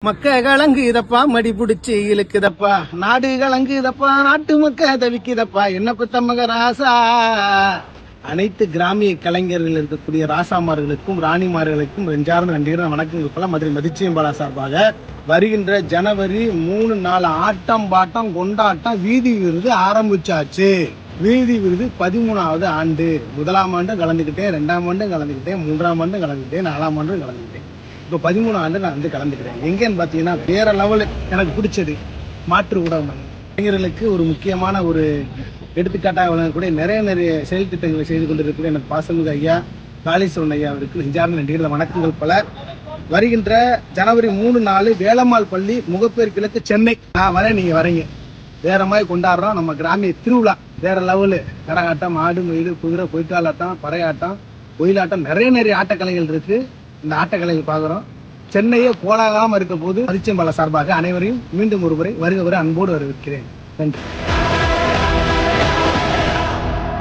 மக்க கலங்குதப்பா மடி புடிச்சு இழுக்குதப்பா நாடு கலங்குதப்பா நாட்டு மக்க தவிக்குதப்பா என்ன குத்தமக ராசா. அனைத்து கிராமிய கலைஞர்கள் இருக்கக்கூடிய ராசாமார்களுக்கும் ராணிமார்களுக்கும் ரெஞ்சார்ந்த நன்றிகள் வணக்கங்கள் பல மதுரை மதிச்சியம்பாலா சார்பாக வருகின்ற ஜனவரி 3-4 ஆட்டம் பாட்டம் கொண்டாட்டம் வீதி விருது ஆரம்பிச்சாச்சு. வீதி விருது 13வது ஆண்டு. 1ஆம் ஆண்டு கலந்துக்கிட்டேன், 2ஆம் ஆண்டு கலந்துக்கிட்டேன், 3ஆம் ஆண்டு கலந்துக்கிட்டேன், 4ஆம் ஆண்டு கலந்துக்கிட்டேன். இப்போ 13 ஆண்டு நான் கலந்துக்கிறேன். எங்கேன்னு பார்த்தீங்கன்னா வேற லெவலு எனக்கு பிடிச்சது மாற்று ஊடகம். இளைஞர்களுக்கு ஒரு முக்கியமான ஒரு எடுத்துக்காட்டாக வழங்கக்கூடிய நிறைய செயல் திட்டங்களை செய்து கொண்டிருக்கிற எனக்கு பாசமிகு ஐயா காளீஸ்வரன் ஐயா அவருக்கு நெஞ்சார்ந்த நன்றிகள் வணக்கங்கள் பல. வருகின்ற ஜனவரி 3-4 வேலம்மாள் பள்ளி முகப்பேர் கிழக்கு சென்னை நான் வரேன், நீங்கள் வரீங்க. வேற மாதிரி கொண்டாடுறோம். நம்ம கிராமிய திருவிழா வேற லெவலு. கரகாட்டம், ஆடு, மயில், குதிரை, பொய்க்காலாட்டம், பறையாட்டம், ஒயிலாட்டம், நிறைய ஆட்டக்கலைகள் இருக்கு. இந்த ஆட்டக்கலைகள் பார்க்குறோம். சென்னையே கோலாகலமாக இருக்க போது மதிச்சியம்பாலா சார்பாக அனைவரையும் மீண்டும் ஒருமுறை வருக அன்போடு வரவேற்கிறேன். நன்றி.